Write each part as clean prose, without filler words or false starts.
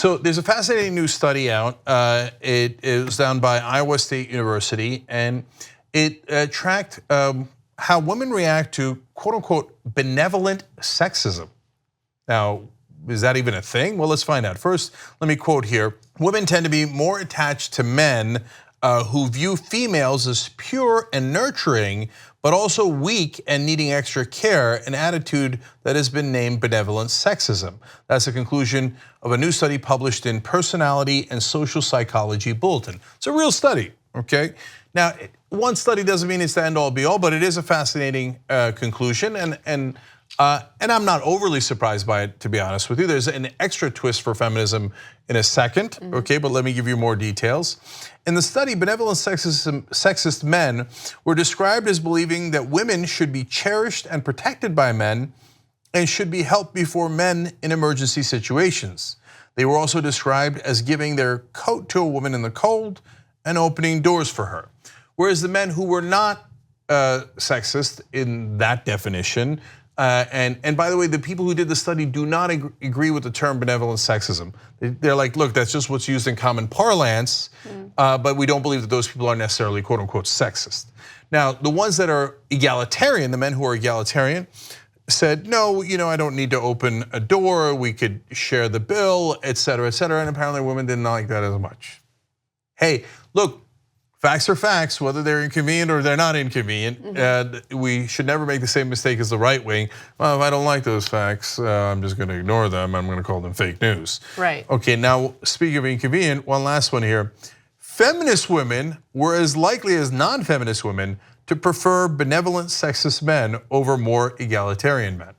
So there's a fascinating new study out. It was done by Iowa State University, and it tracked how women react to quote unquote benevolent sexism. Now, is that even a thing? Well, let's find out. First, let me quote here. Women tend to be more attached to men who view females as pure and nurturing, but also weak and needing extra care, an attitude that has been named benevolent sexism. That's a conclusion of a new study published in Personality and Social Psychology Bulletin. It's a real study, okay? Now, one study doesn't mean it's the end all be all, but it is a fascinating conclusion, and I'm not overly surprised by it, to be honest with you. There's an extra twist for feminism in a second, okay, but let me give you more details. In the study, benevolent sexist men were described as believing that women should be cherished and protected by men and should be helped before men in emergency situations. They were also described as giving their coat to a woman in the cold and opening doors for her. Whereas the men who were not sexist in that definition, and by the way, the people who did the study do not agree with the term benevolent sexism. They're like, look, that's just what's used in common parlance, but we don't believe that those people are necessarily quote unquote sexist. Now, the ones that are egalitarian, the men who are egalitarian, said, no, I don't need to open a door, we could share the bill, et cetera, and apparently women didn't like that as much. Hey, look, facts are facts, whether they're inconvenient or they're not inconvenient. And we should never make the same mistake as the right wing. Well, if I don't like those facts, I'm just gonna ignore them. I'm gonna call them fake news. Right. Okay, now speaking of inconvenient, one last one here. Feminist women were as likely as non-feminist women to prefer benevolent sexist men over more egalitarian men.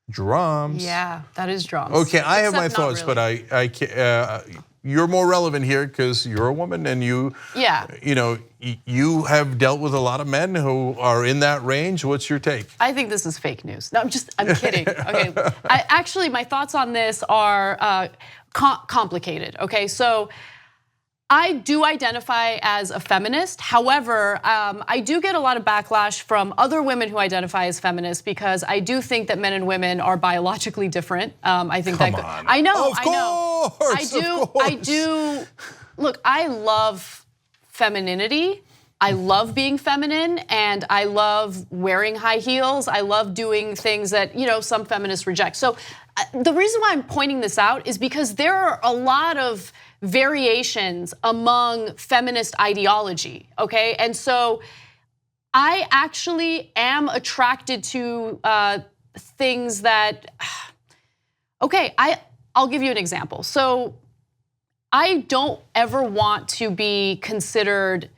Drums. Yeah, that is drums. Okay, I have my Except thoughts, not really. but I can't. You're more relevant here because you're a woman and you have dealt with a lot of men who are in that range. What's your take? I think this is fake news. No, I'm kidding. Okay, actually, my thoughts on this are complicated. Okay, so I do identify as a feminist. However, I do get a lot of backlash from other women who identify as feminists because I do think that men and women are biologically different. I think Come that on. I know. I do. Look, I love femininity. I love being feminine, and I love wearing high heels. I love doing things that some feminists reject. So the reason why I'm pointing this out is because there are a lot of variations among feminist ideology, okay? And so I actually am attracted to things that, okay, I'll give you an example. So I don't ever want to be considered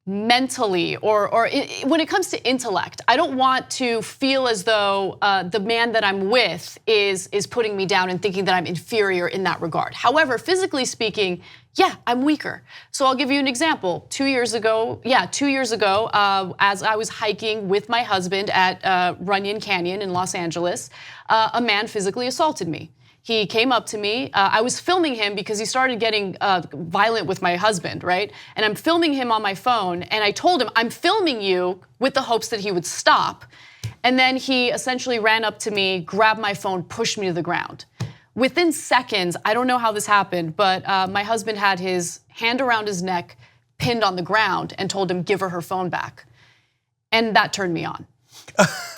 mentally or when it comes to intellect, I don't want to feel as though the man that I'm with is putting me down and thinking that I'm inferior in that regard. However, physically speaking, yeah, I'm weaker. So I'll give you an example. 2 years ago, as I was hiking with my husband at Runyon Canyon in Los Angeles, a man physically assaulted me. He came up to me. I was filming him because he started getting violent with my husband, right? And I'm filming him on my phone, and I told him, I'm filming you with the hopes that he would stop. And then he essentially ran up to me, grabbed my phone, pushed me to the ground. Within seconds, I don't know how this happened, but my husband had his hand around his neck, pinned on the ground, and told him, give her phone back. And that turned me on.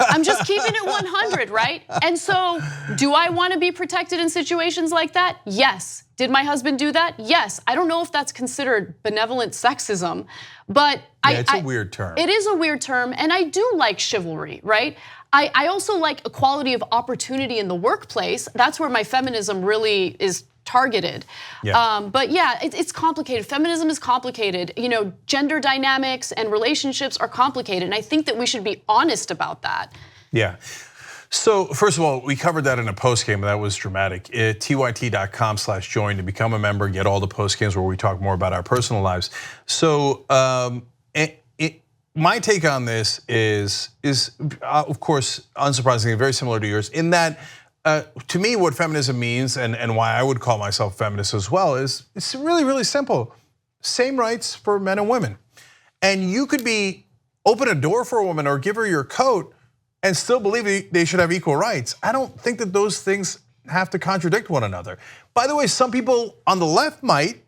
I'm just keeping it 100, right? And so, do I want to be protected in situations like that? Yes. Did my husband do that? Yes. I don't know if that's considered benevolent sexism, but it's a weird term. It is a weird term, and I do like chivalry, right? I also like equality of opportunity in the workplace. That's where my feminism really is targeted. Yeah. But yeah, it's complicated. Feminism is complicated. Gender dynamics and relationships are complicated, and I think that we should be honest about that. Yeah. So first of all, we covered that in a post game, that was dramatic. TYT.com/join to become a member, get all the post games where we talk more about our personal lives. So my take on this is of course, unsurprisingly, very similar to yours in that to me, what feminism means and why I would call myself feminist as well is it's really, really simple. Same rights for men and women. And you could open a door for a woman or give her your coat and still believe they should have equal rights. I don't think that those things have to contradict one another. By the way, some people on the left might,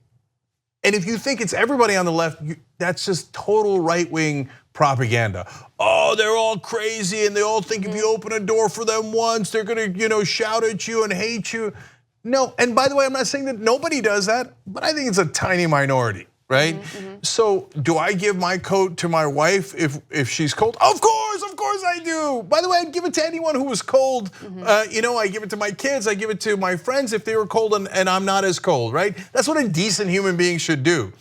and if you think it's everybody on the left, that's just total right-wing propaganda. Oh, they're all crazy and they all think if you open a door for them once, they're gonna, shout at you and hate you. No, and by the way, I'm not saying that nobody does that, but I think it's a tiny minority, right? So do I give my coat to my wife if she's cold? Of course I do. By the way, I'd give it to anyone who was cold. I give it to my kids, I give it to my friends if they were cold and I'm not as cold, right? That's what a decent human being should do.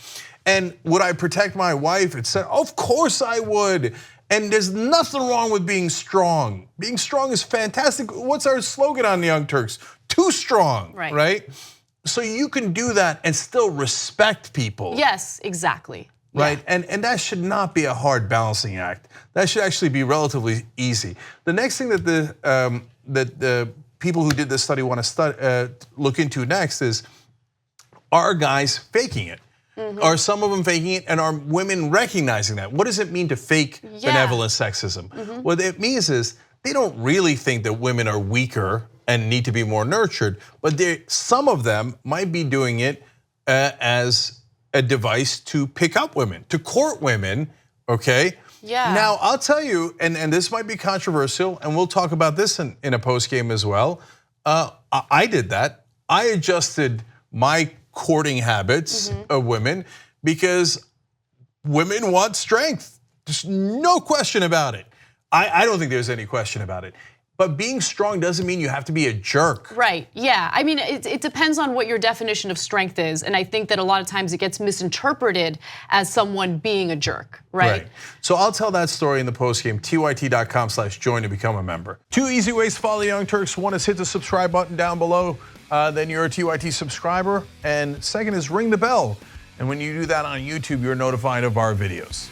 And would I protect my wife? Of course I would. And there's nothing wrong with being strong. Being strong is fantastic. What's our slogan on the Young Turks? Too strong, right? So you can do that and still respect people. Yes, exactly. Right, and that should not be a hard balancing act. That should actually be relatively easy. The next thing that the people who did this study want to look into next is, are guys faking it? Are some of them faking it, and are women recognizing that? What does it mean to fake benevolent sexism? What it means is they don't really think that women are weaker and need to be more nurtured, but some of them might be doing it as a device to pick up women, to court women, okay? Yeah. Now, I'll tell you, and this might be controversial, and we'll talk about this in a post game as well. I did that. I adjusted my courting habits of women because women want strength. There's no question about it. I don't think there's any question about it. But being strong doesn't mean you have to be a jerk. Right, yeah. I mean, it depends on what your definition of strength is. And I think that a lot of times it gets misinterpreted as someone being a jerk, right? So I'll tell that story in the postgame, tyt.com/join to become a member. 2 easy ways to follow the Young Turks. One is hit the subscribe button down below, then you're a TYT subscriber. And second is ring the bell. And when you do that on YouTube, you're notified of our videos.